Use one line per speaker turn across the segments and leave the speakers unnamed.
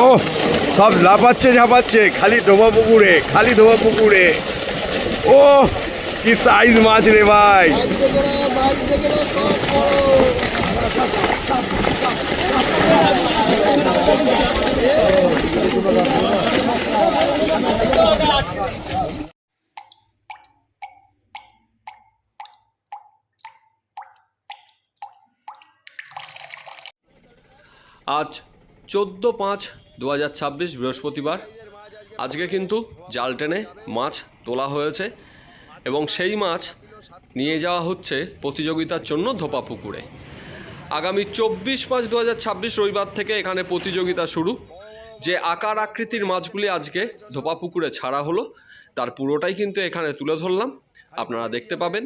ও সব লাফাচ্ছে ঝাপাচ্ছে খালি ধোবা পুকুরে, খালি ধোবা পুকুরে। ও কি সাইজ মাছ রে ভাই।
আজ 14/5/2026 বৃহস্পতিবার। আজকে কিন্তু জাল টেনে মাছ তোলা হয়েছে এবং সেই মাছ নিয়ে যাওয়া হচ্ছে প্রতিযোগিতার জন্য ধোপা পুকুরে। আগামী 24/5/2026 রবিবার থেকে এখানে প্রতিযোগিতা শুরু। যে আকার আকৃতির মাছগুলি আজকে ধোপা পুকুরে ছাড়া হলো তার পুরোটাই কিন্তু এখানে তুলে ধরলাম, আপনারা দেখতে পাবেন।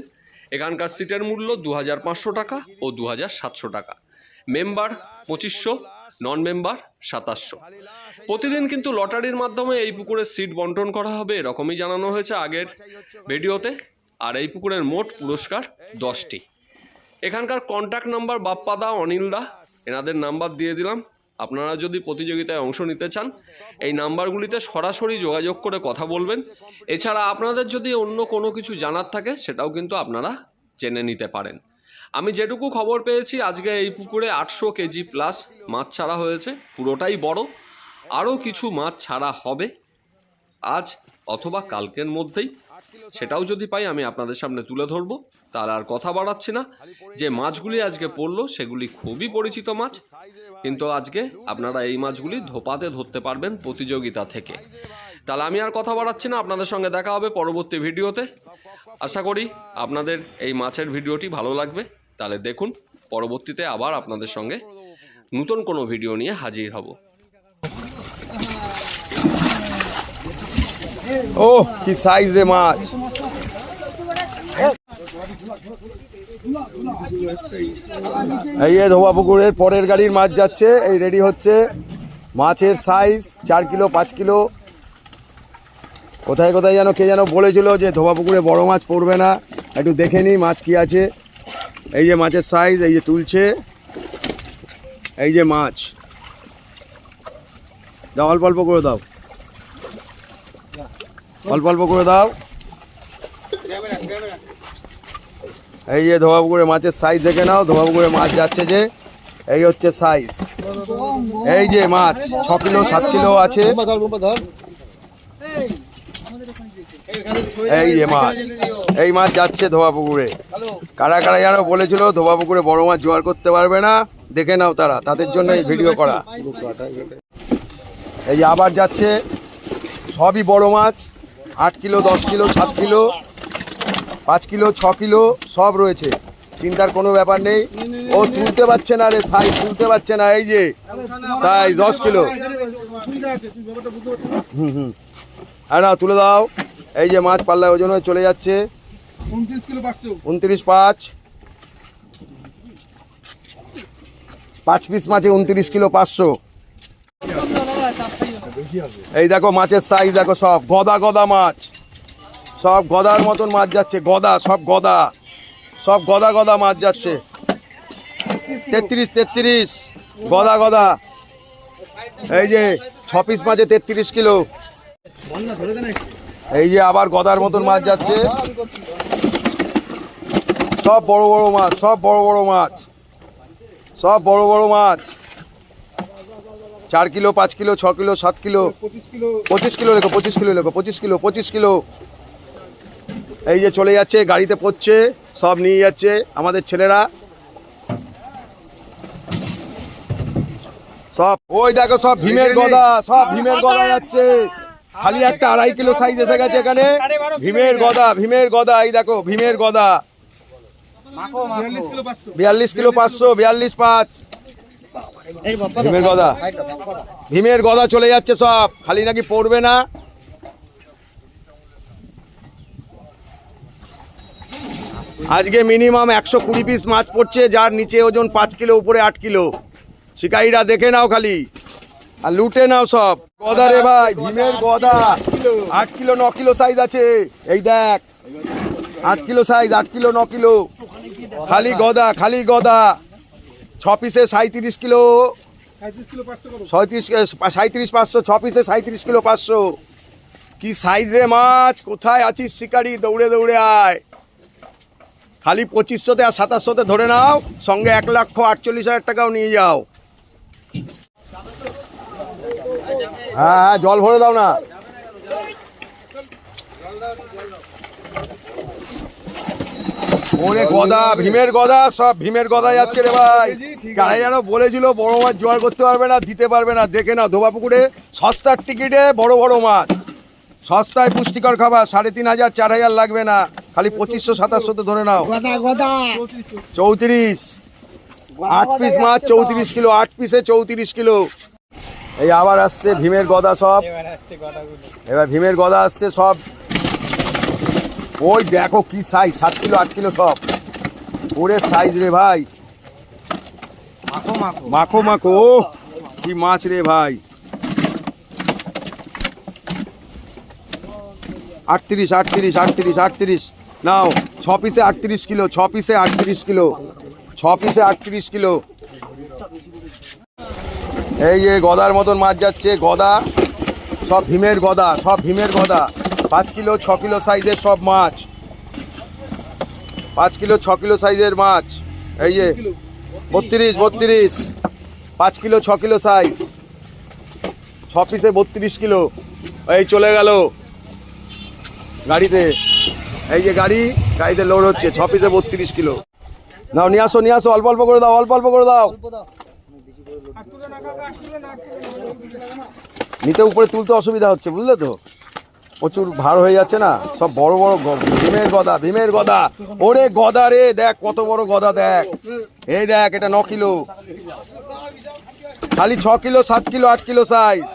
এখানকার সিটের মূল্য 2500 টাকা ও 2700 টাকা। মেম্বার 2500, নন মেম্বার 2700। প্রতিদিন কিন্তু লটারির মাধ্যমে এই পুকুরের সিট বন্টন করা হবে, এরকমই জানানো হয়েছে আগের ভিডিওতে। আর এই পুকুরের মোট পুরস্কার 10টি। এখানকার কন্ট্যাক্ট নাম্বার বাপ্পাদা, অনিলদা, এনাদের নাম্বার দিয়ে দিলাম। আপনারা যদি প্রতিযোগিতায় অংশ নিতে চান এই নাম্বারগুলিতে সরাসরি যোগাযোগ করে কথা বলবেন। এছাড়া আপনাদের যদি অন্য কোনো কিছু জানার থাকে সেটাও কিন্তু আপনারা জেনে নিতে পারেন। আমি যেটুকু খবর পেয়েছি আজকে এই পুকুরে 800 কেজি প্লাস মাছ ছাড়া হয়েছে, পুরোটাই বড়। আরও কিছু মাছ ছাড়া হবে আজ অথবা কালকের মধ্যেই, সেটাও যদি পাই আমি আপনাদের সামনে তুলে ধরবো। তাহলে আর কথা বাড়াচ্ছি না। যে মাছগুলি আজকে পড়লো সেগুলি খুবই পরিচিত মাছ, কিন্তু আজকে আপনারা এই মাছগুলি ধোপাতে ধরতে পারবেন প্রতিযোগিতা থেকে। তাহলে আমি আর কথা বাড়াচ্ছি না, আপনাদের সঙ্গে দেখা হবে পরবর্তী ভিডিওতে। আশা করি আপনাদের এই মাছের ভিডিওটি ভালো লাগবে। তাহলে দেখুন, পরবর্তীতে আবার আপনাদের সঙ্গে নতুন কোনো ভিডিও নিয়ে হাজির হব।
ও কি সাইজ রে মাছ। এই যে ধোবা পুকুরের পরের গাড়ির মাছ যাচ্ছে, এই রেডি হচ্ছে। মাছের সাইজ 4 কিলো 5 কিলো। কোথায় কোথায় যেন কে যেন বলেছিল যে ধোবা পুকুরে বড় মাছ পড়বে না, একটু দেখে নিই মাছ কি আছে। এই যে মাছের সাইজ, এই যে তুলছে, এই যে মাছ। দাও অল্প অল্প করে দাও, অল্প অল্প করে দাও। এই যে ধোবা পুকুরে মাছের সাইজ দেখে নাও। ধোবা পুকুরে মাছ যাচ্ছে যে, এই হচ্ছে সাইজ। এই যে মাছ 6 কিলো 7 কিলো আছে। এই যে মাছ, এই মাছ যাচ্ছে ধোবা পুকুরে। কারা কারা যেন বলেছিল ধোবা পুকুরে বড় মাছ জোগাড় করতে পারবে না, দেখে নাও তারা, তাদের জন্য এই ভিডিও করা। এই যে আবার যাচ্ছে, সবই বড় মাছ। 8 kilo 10 kilo 7 kilo 5 kilo 6 kilo সব রয়েছে, চিন্তার কোনো ব্যাপার নেই। ও তুলতে পারছে না রে, সাইজ তুলতে পারছে না। এই যে সাইজ 10 কিলো। হ্যাঁ না, তুলে দাও। এই যে মাছ পাল্লায় ওজন হয়ে চলে যাচ্ছে 29.5। 5 পিস মাছে 29 কিলো 500। এই দেখো মাছের সাইজ দেখো, সব গদা গদা মাছ, সব গদার মতন মাছ যাচ্ছে। গদা, সব গদা, সব গদা গদা মাছ যাচ্ছে। 33 গদা গদা। এই যে 6 পিস মাছে 33 কিলো। এই যে আবার গদার মতন মাছ যাচ্ছে, সব বড় বড় মাছ, সব বড় বড় মাছ, সব বড় বড় মাছ। 4 kilo 5 kilo 6 kilo 7 kilo 25 kilo লেখো, 25 কিলো লেখো, 25 কিলো 25 কিলো। এই যে চলে যাচ্ছে, গাড়িতে পড়ছে, সব নিয়ে যাচ্ছে আমাদের ছেলেরা সব। ওই দেখো সব ভীমের গদা, সব ভীমের গদা যাচ্ছে। খালি একটা 2.5 কিলো সাইজ এসে গেছে এখানে। ভীমের গদা, ভীমের গদা। এই দেখো ভীমের গদা 42 কিলো 500, 42.5 ভীমের গদা। ভীমের গদা চলে যাচ্ছে সব, খালি নাকি পড়বে না। আজকে মিনিমাম 120 পিস মাছ পড়ছে, যার নিচে ওজন 5 কিলো, উপরে 8 কিলো। শিকারীরা দেখে নাও খালি, আর লুটে নাও সব। গদা রে ভাই, ভীমের গদা 8 কিলো 9 কিলো সাইজ আছে। এই দেখ 8 কিলো সাইজ, 8 কিলো 9 কিলো। খালি গদা, খালি গদা। ছ পিসে 37 কিলো, 37,500, 6 পিসে 37 কিলো 500। কি সাইজ রে মাছ, কোথায় আছিস শিকারি, দৌড়ে দৌড়ে আয়। খালি 2500-তে আর 2700-তে ধরে নাও, সঙ্গে 1,48,000 টাকাও নিয়ে যাও। হ্যাঁ হ্যাঁ, জল ভরে দাও না। ওরে গদা, ভীমের গদা, সব ভীমের গদা যাচ্ছে রে ভাই। গায়ে যেন বলেছিল বড় মাছ জোয়ার করতে পারবে না, দিতে পারবে না। দেখে না, ধোবা পুকুরে সস্তার টিকিটে বড় বড় মাছ, সস্তায় পুষ্টিকর খাবার। 3,500 4,000 লাগবে না, খালি 2500-2700-তে ধরে নাও। 34, 8 পিস মাছ 34 কিলো, 8 পিসে 34 কিলো। এই আবার আসছে ভীমের গদা সব, এবার ভীমের গদা আসছে সব। ওই দেখো কি সাইজ, 7 কিলো 8 কিলো সব। ওরে সাইজ রে ভাই, মাখো মাখো, ও কি মাছ রে ভাই। 38 নাও, 6 পিসে 38 কিলো, 6 পিসে 38 কিলো, 6 পিসে 38 কিলো। এই যে গদার মতন মাছ যাচ্ছে, গদা সব ভীমের গদা, সব ভীমের গদা। 5 কিলো 6 কিলো সাইজের সব মাছ, 5 কিলো 6 কিলো সাইজের মাছ। এই যে 32, 5 কিলো 6 কিলো সাইজ, 6 পিসে 32 কিলো। এই চলে গেল গাড়িতে, এই যে গাড়িতে লোড হচ্ছে, 6 পিসে 32 কিলো। নাও নিয়ে আসো, নিয়ে আসো, অল্প অল্প করে দাও, অল্প অল্প করে দাও। নিতে উপরে তুলতে অসুবিধা হচ্ছে, বুঝলে তো, প্রচুর ভার হয়ে যাচ্ছে না। সব বড় বড় ভীমের গদা, ভীমের গদা। ওরে গদা রে, দেখ কত বড় গদা, দেখ এই দেখ, এটা 9 কিলো, খালি 6 kilo 7 kilo 8 kilo size,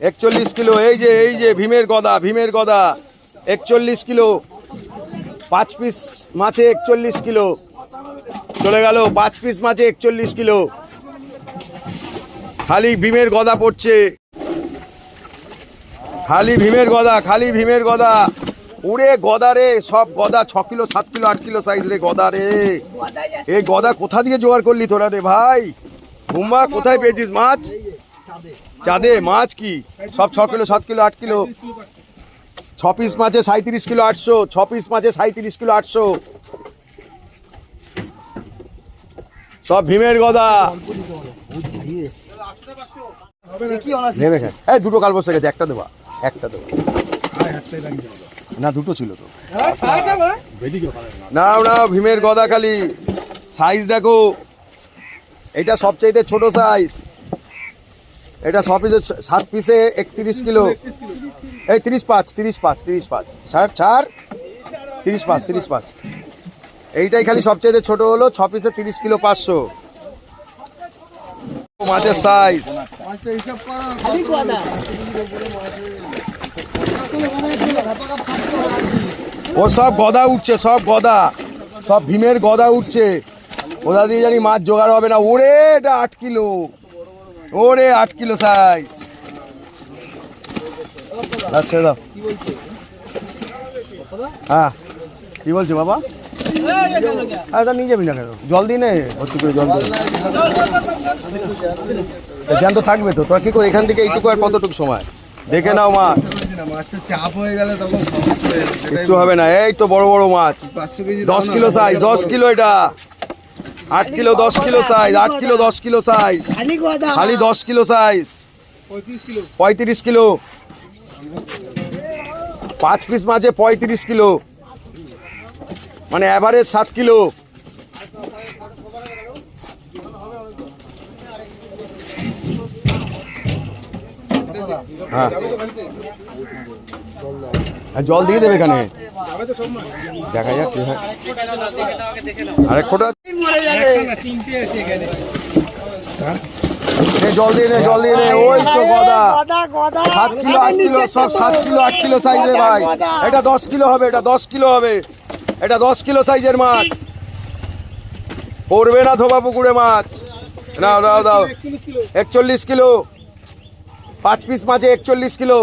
41 kilo. এই যে ভীমের গদা, ভীমের গদা 41 কিলো, 5 পিস মাছে 41 কিলো। চলে গেল 5 পিস মাছে 41 কিলো। খালি ভীমের গদা পড়ছে, খালি ভীমের গদা, খালি ভীমের গদা। ওরে গদা রে, সব গদা 6 কিলো 7 কিলো 8 কিলো সাইজ রে গদা রে। এই গদা কোথা দিয়ে জোগাড় করলি তোরা রে ভাই? বুম্বা, কোথায় পেয়েছিস মাছ? চাঁদে মাছ কি সব 6 কিলো 7 কিলো 8 কিলো। 6 পিস মাছে 37 কিলো 800, 6 পিস মাছে 37 কিলো 800, সব ভীমের গদা। এই দুটো কাল বসে গেছে, একটা দেবা, একটা দেবা না, দুটো ছিল তো। নাও নাও, ভীমের গদা খালি। সাইজ দেখো, এটা সবচাইতে ছোট সাইজ, এটা 6 পিসে 7 পিসে 31 কিলো। এই 35 ছাড় 35 এইটাই খালি সবচাইতে ছোট হলো, 6 পিসে 30 কিলো 500 মাছের সাইজ। ও সব গদা উঠছে, সব গদা, সব ভীমের গদা উঠছে। কোথা দিয়ে জানি মাছ জোগাড় হবে না। ওরে এটা 8 কিলো, ওরে 8 কিলো সাইজ। দাও, হ্যাঁ কি বলছো বাবা? হ্যাঁ তা নিয়ে যাবি না কেন? জল দিই নে, ভর্তি করে জল দিই। জ্যান্ত থাকবে তো, তোরা কি করে এখান থেকে এইটুকু আর কতটুকু সময় দেখে নাও মাছ।
চাপ হয়ে গেলে তখন
একটু হবে না। এই তো বড় বড় মাছ, 10 কিলো সাইজ, 10 কিলো, এটা 8 kilo 10 kilo size, 8 kilo 10 kilo size, খালি 10 কিলো সাইজ, 35 কিলো। 5 পিস মাছে 35 কিলো, মানে অ্যাভারেজ 7 কিলো। হ্যাঁ জল দিয়ে দেবে এখানে, দেখা যাক কি হয়। আরেক ফোটা জল দিয়ে নে, জল দিয়ে নে। ওই তো গদা 7 কিলো 8 কিলো, সব 7 কিলো 8 কিলো সাইজ রে ভাই। এটা 10 কিলো হবে, এটা 10 কিলো হবে, এটা 10 কিলো সাইজের মাছ। পড়বে না ধোবা পুকুরে মাছ। দাও 41 কিলো, 5 পিস মাছে 41 কিলো।